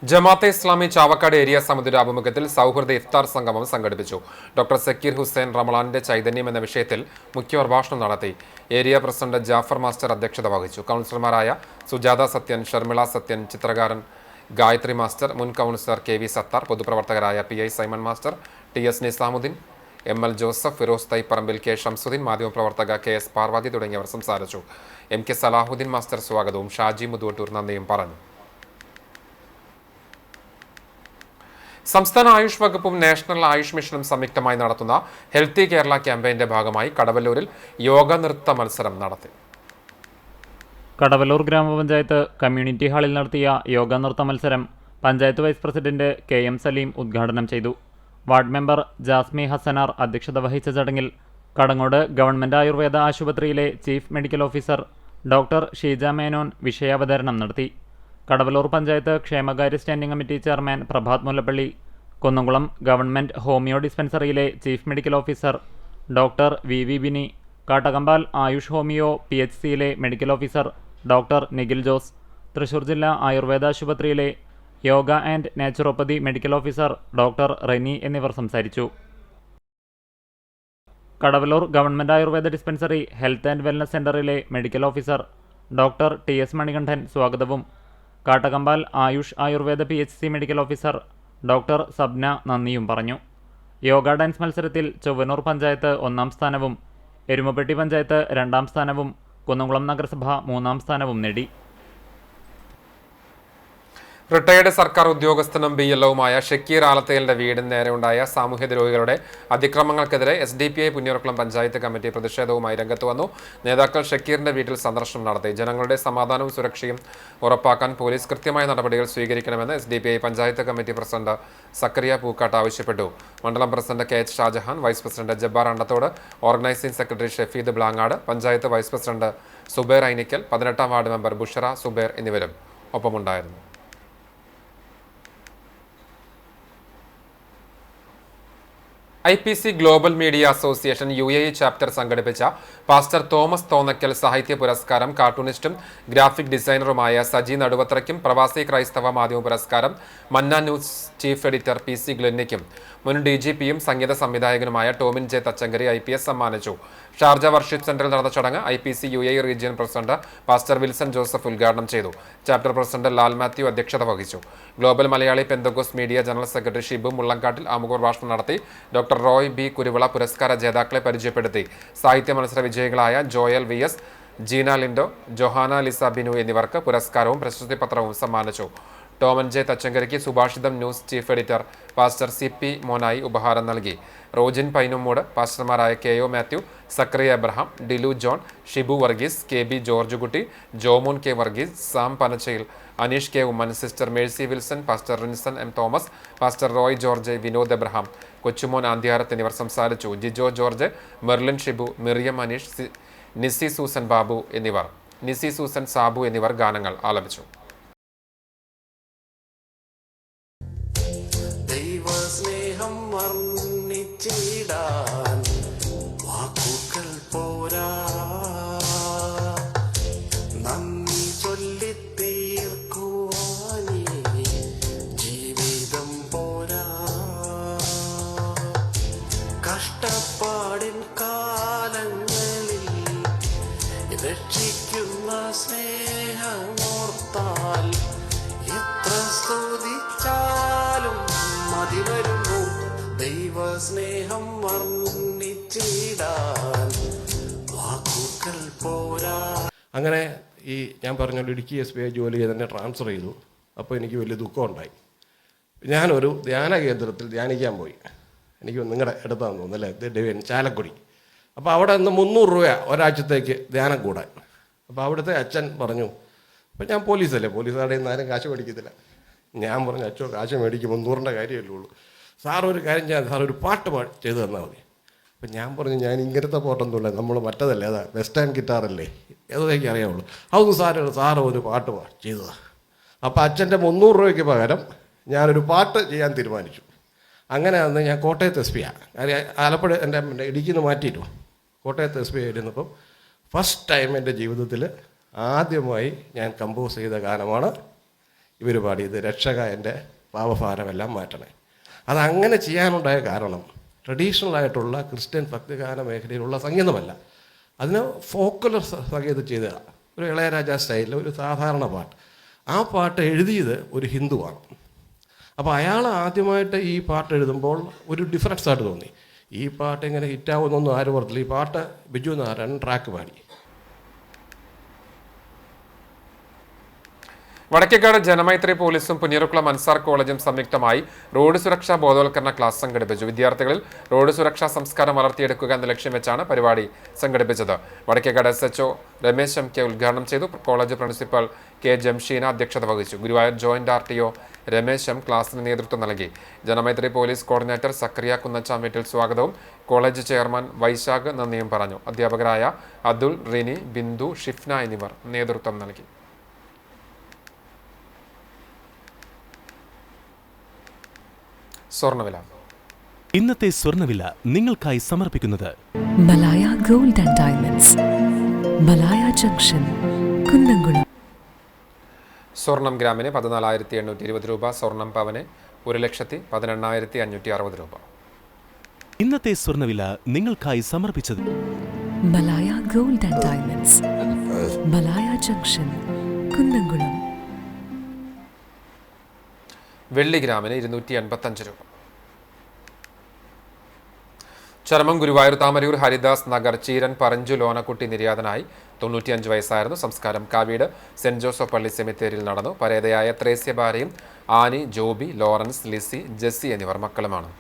A: ജമാഅത്തെ ഇസ്ലാമി ചാവക്കാട് ഏരിയ സമിതിയുടെ ആഭിമുഖ്യത്തിൽ സൗഹൃദ ഇഫ്താർ സംഗമം സംഘടിപ്പിച്ചു. ഡോക്ടർ സക്കീർ ഹുസൈൻ റമളാനിന്റെ ചൈതന്യം എന്ന വിഷയത്തിൽ മുഖ്യപ്രഭാഷണം നടത്തി. ഏരിയ പ്രസിഡന്റ് ജാഫർ മാസ്റ്റർ അധ്യക്ഷത വഹിച്ചു. കൗൺസിലർമാരായ സുജാത സത്യൻ, ഷർമിള സത്യൻ, ചിത്രകാരൻ ഗായത്രി മാസ്റ്റർ, മുൻ കൗൺസിലർ KV സത്താർ, പൊതുപ്രവർത്തകരായ PI Simon master, TS Nizamuddin, ML Joseph, Firoz Thaiparambil, K Shamsuddin, മാധ്യമപ്രവർത്തക KS പാർവതി തുടങ്ങിയവർ സംസാരിച്ചു. MK സലാഹുദ്ദീൻ മാസ്റ്റർ സ്വാഗതവും ഷാജി മുതുവട്ടൂർ നന്ദിയും പറഞ്ഞു. സംസ്ഥാന ആയുഷ് വകുപ്പും നാഷണൽ ആയുഷ് മിഷനും സംയുക്തമായി നടത്തുന്ന ഹെൽത്തി കേരള ക്യാമ്പയിന്റെ ഭാഗമായി കടവല്ലൂരിൽ യോഗ നൃത്ത മത്സരം നടത്തി.
B: കടവല്ലൂർ ഗ്രാമപഞ്ചായത്ത് കമ്മ്യൂണിറ്റി ഹാളിൽ നടത്തിയ യോഗ നൃത്ത മത്സരം panchayat vice president KM Saleem ഉദ്ഘാടനം ചെയ്തു. വാർഡ് മെമ്പർ ജാസ്മി ഹസനാർ അധ്യക്ഷത വഹിച്ച ചടങ്ങിൽ കടങ്ങോട് ഗവൺമെന്റ് ആയുർവേദ ആശുപത്രിയിലെ chief medical officer doctor Sheeja Menon വിഷയാവതരണം നടത്തി. കടവല്ലൂർ പഞ്ചായത്ത് ക്ഷേമകാര്യ standing committee chairman Prabhath Mullappally, Kunnamkulam government homeo ഡിസ്പെൻസറിയിലെ chief medical officer doctor VV Bini, Kattakampal AYUSH homeo PHCയിലെ medical officer doctor Nikhil Jose, Thrissur ജില്ലാ ആയുർവേദ ആശുപത്രിയിലെ yoga and naturopathy medical officer doctor Reni എന്നിവർ സംസാരിച്ചു. Kadavallur government Ayurveda dispensary health and wellness സെന്ററിലെ medical officer doctor TS Manikandan സ്വാഗതവും, Kattakampal AYUSH Ayurveda PHC medical officer doctor Sabna നന്ദിയും പറഞ്ഞു. യോഗ ഡാൻസ് മത്സരത്തിൽ ചൊവ്വനൂർ പഞ്ചായത്ത് 1ാം സ്ഥാനവും എരുമപ്പെട്ടി പഞ്ചായത്ത് 2ാം സ്ഥാനവും കുന്നംകുളം നഗരസഭ 3ാം സ്ഥാനവും നേടി.
A: റിട്ടയേർഡ് സർക്കാർ ഉദ്യോഗസ്ഥനും BLOവുമായ ഷക്കീർ ആലത്തലിന്റെ വീടിന് നേരെയുണ്ടായ സാമൂഹ്യദ്രോഹികളുടെ അതിക്രമങ്ങൾക്കെതിരെ SDPI പുന്നൂർക്കുളം പഞ്ചായത്ത് കമ്മിറ്റി പ്രതിഷേധവുമായി രംഗത്ത് വന്നു. നേതാക്കൾ ഷക്കീറിന്റെ വീട്ടിൽ സന്ദർശനം നടത്തി. ജനങ്ങളുടെ സമാധാനവും സുരക്ഷയും ഉറപ്പാക്കാൻ പോലീസ് കൃത്യമായ നടപടികൾ സ്വീകരിക്കണമെന്ന് SDPI panchayat committee president Zakariya Pookkatt ആവശ്യപ്പെട്ടു. മണ്ഡലം president KH Shajahan, vice president Jabbar Andathode, organising secretary Shefeed Blangad, panchayat vice president Zubair Ainikkal, 18ാം വാർഡ് മെമ്പർ ബുഷറ സുബൈർ എന്നിവരും ഒപ്പമുണ്ടായിരുന്നു. IPC global media association UAE chapter സംഘടിപ്പിച്ച പാസ്റ്റർ തോമസ് തോന്നക്കൽ സാഹിത്യ പുരസ്കാരം കാർട്ടൂണിസ്റ്റും ഗ്രാഫിക് ഡിസൈനറുമായ സജി നടുവത്രയ്ക്കും, പ്രവാസി ക്രൈസ്തവ മാധ്യമ പുരസ്കാരം Manna news chief editor PC ഗ്ലെന്നിക്കും, മുൻ DGPയും സംഗീത സംവിധായകനുമായ ടോമിൻ J തച്ചങ്കരി IPS സമ്മാനിച്ചു. ഷാർജ വർഷിപ്പ് സെന്ററിൽ നടന്ന ചടങ്ങ് IPC UAE region president pastor Wilson Joseph ഉദ്ഘാടനം ചെയ്തു. ചാപ്റ്റർ പ്രസിഡന്റ് ലാൽ മാത്യു അധ്യക്ഷത വഹിച്ചു. Global Malayali Pentecost media general secretary Shibu Mullankattil ആമുഖപ്രഭാഷണം നടത്തി. ഡോക്ടർ റോയ് B കുരുവിള പുരസ്കാര ജേതാക്കളെ പരിചയപ്പെടുത്തി. സാഹിത്യ മത്സര വിജയികളായ ജോയൽ VS, ജീന ലിൻഡോ, ജോഹാന ലിസ ബിനു എന്നിവർക്ക് പുരസ്കാരവും പ്രശസ്തിപത്രവും സമ്മാനിച്ചു. ടോമൻ J തച്ചങ്കരിക്ക് Subhashitham news chief editor pastor CP Monayi ഉപഹാരം നൽകി. റോജിൻ പൈനുമൂട്, പാസ്റ്റർമാരായ KO Mathew, Zacharia Abraham, Dilu John, Shibu Varghese, KB George Kutty, Jomon K Varghese, Sam Panachayil, Aneesh K Oommen, sister Mercy Wilson, pastor Rinson M Thomas, pastor Roy George, Vinod Abraham, Kochumon Andhyarath എന്നിവർ സംസാരിച്ചു. ജിജോ ജോർജ്, മെർലിൻ ഷിബു, മിറിയം അനീഷ്, നിസി സൂസൻ സാബു എന്നിവർ ഗാനങ്ങൾ ആലപിച്ചു.
F: സ്നേഹം വർണ്ണിച്ചിടാൻ വാക്കുകൾ പോരാ, നന്ദി ചൊല്ലിത്തീർക്കുവാനീ ജീവിതം പോരാ, കഷ്ടപ്പാടിൻ കാലങ്ങളിൽ രക്ഷിക്കുന്ന സ്നേഹമോർത്താൽ എത്ര സ്തുതിച്ചാലും മതി വരുന്നു. ദൈവസ്നേഹം വർണ്ണിച്ചിടാൻ വാക്കുകൾ പോരാ. അങ്ങനെ ഈ ഞാൻ പറഞ്ഞല്ലോ ഇടുക്കി SBI ജോലി ചെയ്ത് തന്നെ ട്രാൻസ്ഫർ ചെയ്തു. അപ്പോൾ എനിക്ക് വലിയ ദുഃഖമുണ്ടായി. ഞാനൊരു ധ്യാന കേന്ദ്രത്തിൽ ധ്യാനിക്കാൻ പോയി. എനിക്ക് നിങ്ങളുടെ അടുത്താന്ന് തോന്നുന്നല്ലേ, ഡിവൈൻ ചാലക്കുടി. അപ്പോൾ അവിടെ നിന്ന് 300 രൂപ ഒരാഴ്ചത്തേക്ക് ധ്യാനം കൂടാൻ. അപ്പോൾ അവിടുത്തെ അച്ഛൻ പറഞ്ഞു, അപ്പം ഞാൻ പോലീസല്ലേ, പോലീസുകാരുടെ നിന്ന് ആരും കാശ് മേടിക്കത്തില്ല. ഞാൻ പറഞ്ഞു, അച്ഛോ കാശ് മേടിക്കും, 300 കാര്യമല്ലേ ഉള്ളൂ, സാർ ഒരു കാര്യം ചെയ്യാൻ, സാർ ഒരു പാട്ട് ചെയ്ത് തന്നാൽ മതി. അപ്പം ഞാൻ പറഞ്ഞു, ഞാൻ ഇങ്ങനത്തെ പാട്ടൊന്നുമില്ല, നമ്മൾ മറ്റതല്ലേ, അതാ വെസ്റ്റേൺ ഗിറ്റാറല്ലേ, ഏതൊക്കെ അറിയാവുള്ളൂ, അതൊന്നും സാറ് ഒരു പാട്ട് ചെയ്തതാണ്. അപ്പോൾ അച്ഛൻ്റെ 300 രൂപയ്ക്ക് പകരം ഞാനൊരു പാട്ട് ചെയ്യാൻ തീരുമാനിച്ചു. അങ്ങനെ അന്ന് ഞാൻ കോട്ടയത്ത് SP ആലപ്പുഴ എൻ്റെ ഇടുക്കിയിൽ നിന്ന് മാറ്റിയിട്ടു കോട്ടയത്ത് SP ആയിരുന്നപ്പം ഫസ്റ്റ് ടൈം എൻ്റെ ജീവിതത്തിൽ ആദ്യമായി ഞാൻ കമ്പോസ് ചെയ്ത ഗാനമാണ് ഇവർ പാടിയത്, രക്ഷക എൻ്റെ പാപഭാരമെല്ലാം മാറ്റണേ. അതങ്ങനെ ചെയ്യാനുണ്ടായ കാരണം ട്രഡീഷണൽ ആയിട്ടുള്ള ക്രിസ്ത്യൻ ഭക്തിഗാന മേഖലയിലുള്ള സംഗീതമല്ല, അതിന് ഫോക്കുലർ സംഗീതം ചെയ്തതാണ്. ഒരു ഇളയരാജ സ്റ്റൈലിൽ ഒരു സാധാരണ പാട്ട്. ആ പാട്ട് എഴുതിയത് ഒരു ഹിന്ദുവാണ്. അപ്പോൾ അയാൾ ആദ്യമായിട്ട് ഈ പാട്ട് എഴുതുമ്പോൾ ഒരു ഡിഫറൻസ് ആയിട്ട് തോന്നി. ഈ പാട്ട് ഇങ്ങനെ ഹിറ്റാവുന്നൊന്നും ആരും പറഞ്ഞില്ല. ഈ പാട്ട് ബിജു നാരായണൻ ട്രാക്ക് പാടി.
A: വടക്കേക്കാട് ജനമൈത്രി പോലീസും പുന്നീർകുളം അൻസാർ കോളേജും സംയുക്തമായി റോഡ് സുരക്ഷാ ബോധവൽക്കരണ ക്ലാസ് സംഘടിപ്പിച്ചു. വിദ്യാർത്ഥികളിൽ റോഡ് സുരക്ഷാ സംസ്കാരം വളർത്തിയെടുക്കുക എന്ന ലക്ഷ്യം വെച്ചാണ് പരിപാടി സംഘടിപ്പിച്ചത്. വടക്കേക്കാട് SHO രമേശ് MK ഉദ്ഘാടനം ചെയ്തു. കോളേജ് പ്രിൻസിപ്പൽ K ജംഷീന അധ്യക്ഷത വഹിച്ചു. Guruvayur joint RTO Ramesh M ക്ലാസിന് നേതൃത്വം നൽകി. ജനമൈത്രി പോലീസ് കോർഡിനേറ്റർ സക്രിയ കുന്നച്ചാമേറ്റിൽ സ്വാഗതവും കോളേജ് ചെയർമാൻ വൈശാഖ് നന്ദിയും പറഞ്ഞു. അധ്യാപകരായ അതുൽ, റിനി, ബിന്ദു, ഷിഫ്ന എന്നിവർ നേതൃത്വം നൽകി. സ്വർണ്ണവില.
G: ഇന്നത്തെ സ്വർണ്ണവില നിങ്ങൾക്കായി സമർപ്പിക്കുന്നത്
H: Malaya gold and diamonds, Malaya junction, Kunnamkulam.
A: സ്വർണം ഗ്രാമിന് 14,820 രൂപ, സ്വർണം പവന് 1,18,560 രൂപ.
G: ഇന്നത്തെ സ്വർണ്ണവില നിങ്ങൾക്കായി സമർപ്പിച്ചത്
H: Malaya gold and diamonds, Malaya junction, Kunnamkulam.
A: വെള്ളി ഗ്രാമിന് 285 രൂപ. ചരമം ഗുരുവായൂർ താമരയൂർ ഹരിദാസ് നഗർ ചീരൻ പറഞ്ചു ലോനക്കുട്ടി നിര്യാതനായി. 95 വയസ്സായിരുന്നു. സംസ്കാരം കാവീട് സെന്റ് ജോസഫ് പള്ളി സെമിത്തേരിയിൽ നടന്നു. പരേതയായ ത്രേസ്യ ഭാര്യയും ആനി, ജോബി, ലോറൻസ്, ലിസി, ജെസ്സി എന്നിവർ മക്കളുമാണ്.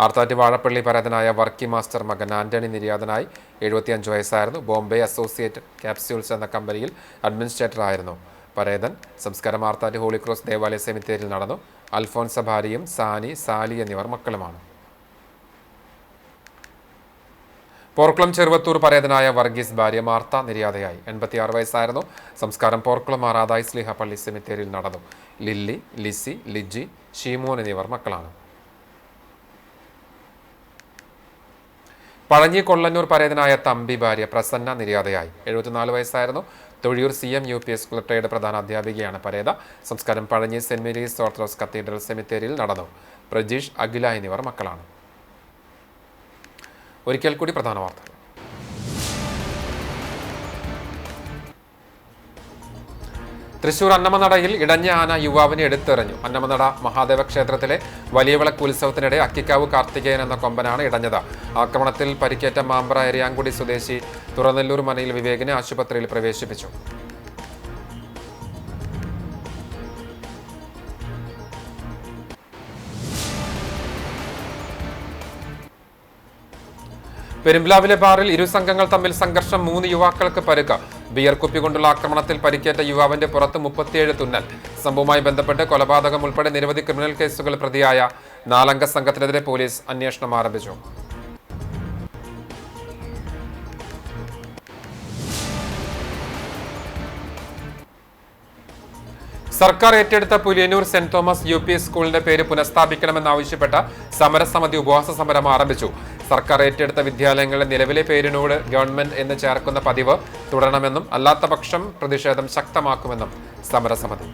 A: ആർത്താറ്റ് വാഴപ്പള്ളി പരേതനായ വർക്കി മാസ്റ്റർ മകൻ ആന്റണി നിര്യാതനായി. 75 വയസ്സായിരുന്നു. ബോംബെ അസോസിയേറ്റ് ക്യാപ്സ്യൂൾസ് എന്ന കമ്പനിയിൽ അഡ്മിനിസ്ട്രേറ്റർ ആയിരുന്നു പരേതൻ. സംസ്കാരം ആർത്താറ്റ് ഹോളി ക്രോസ് ദേവാലയ സെമിത്തേരിയിൽ നടന്നു. അൽഫോൻസ ഭാര്യയും സാനി, സാലി എന്നിവർ മക്കളുമാണ്. പോർക്കുളം ചെറുവത്തൂർ പരേതനായ വർഗീസ് ഭാര്യ മാർത്ത നിര്യാതയായി. 86 വയസ്സായിരുന്നു. സംസ്കാരം പോർക്കുളം മാറാതായി സ്ലിഹ പള്ളി സെമിത്തേരിയിൽ നടന്നു. ലില്ലി, ലിസി, ലിജി, ഷീമോൻ എന്നിവർ മക്കളാണ്. പഴഞ്ഞി കൊള്ളന്നൂർ പരേതനായ തമ്പി ഭാര്യ പ്രസന്ന നിര്യാതയായി. 74 വയസ്സായിരുന്നു. തൊഴിയൂർ CM UPS കുളട്ടയുടെ പ്രധാന അധ്യാപികയാണ് പരേത. സംസ്കാരം Pazhanji saint Mary's orthodox cathedral സെമിത്തേരിയിൽ നടന്നു. പ്രജീഷ്, അഖില എന്നിവർ മക്കളാണ്. ഒരിക്കൽ കൂടി പ്രധാന വാർത്തകൾ. തൃശൂർ അന്നമനടയിൽ ഇടഞ്ഞ ആന യുവാവിനെ എടുത്തെറിഞ്ഞു. അന്നമനട മഹാദേവ ക്ഷേത്രത്തിലെ വലിയ വിളക്ക് ഉത്സവത്തിനിടെ അക്കിക്കാവ് കാർത്തികേയൻ എന്ന കൊമ്പനാണ് ഇടഞ്ഞത്. ആക്രമണത്തിൽ പരിക്കേറ്റ മാമ്പ്ര എരിയാങ്കുടി സ്വദേശി തുറനെല്ലൂർ മനയിൽ വിവേകിനെ ആശുപത്രിയിൽ പ്രവേശിപ്പിച്ചു. പെരുമ്പ്ലാവിലെ ബാറിൽ ഇരു സംഘങ്ങൾ തമ്മിൽ സംഘർഷം, 3 യുവാക്കൾക്ക് പരുക്ക്. ബിയർ കുപ്പി കൊണ്ടുള്ള ആക്രമണത്തിൽ പരിക്കേറ്റ യുവാവിന്റെ പുറത്ത് 37 തുന്നൽ. സംഭവവുമായി ബന്ധപ്പെട്ട് കൊലപാതകം ഉൾപ്പെടെ നിരവധി ക്രിമിനൽ കേസുകൾ പ്രതിയായ 4 അംഗ സംഘത്തിനെതിരെ പോലീസ് അന്വേഷണം ആരംഭിച്ചു. സർക്കാർ ഏറ്റെടുത്ത പുലിയന്നൂർ സെന്റ് തോമസ് UP സ്കൂളിന്റെ പേര് പുനഃസ്ഥാപിക്കണമെന്നാവശ്യപ്പെട്ട സമരസമിതി ഉപവാസ സമരം ആരംഭിച്ചു. സർക്കാർ ഏറ്റെടുത്ത വിദ്യാലയങ്ങളുടെ നിലവിലെ പേരിനോട് ഗവൺമെന്റ് എന്ന് ചേർക്കുന്ന പതിവ് തുടരണമെന്നും അല്ലാത്ത പക്ഷം പ്രതിഷേധം ശക്തമാക്കുമെന്നും സമരസമിതി.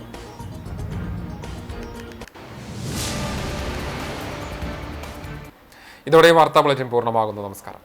A: ഇതോടെ വാർത്താ ബുള്ളറ്റിൻ പൂർണ്ണമാകുന്നു. നമസ്കാരം.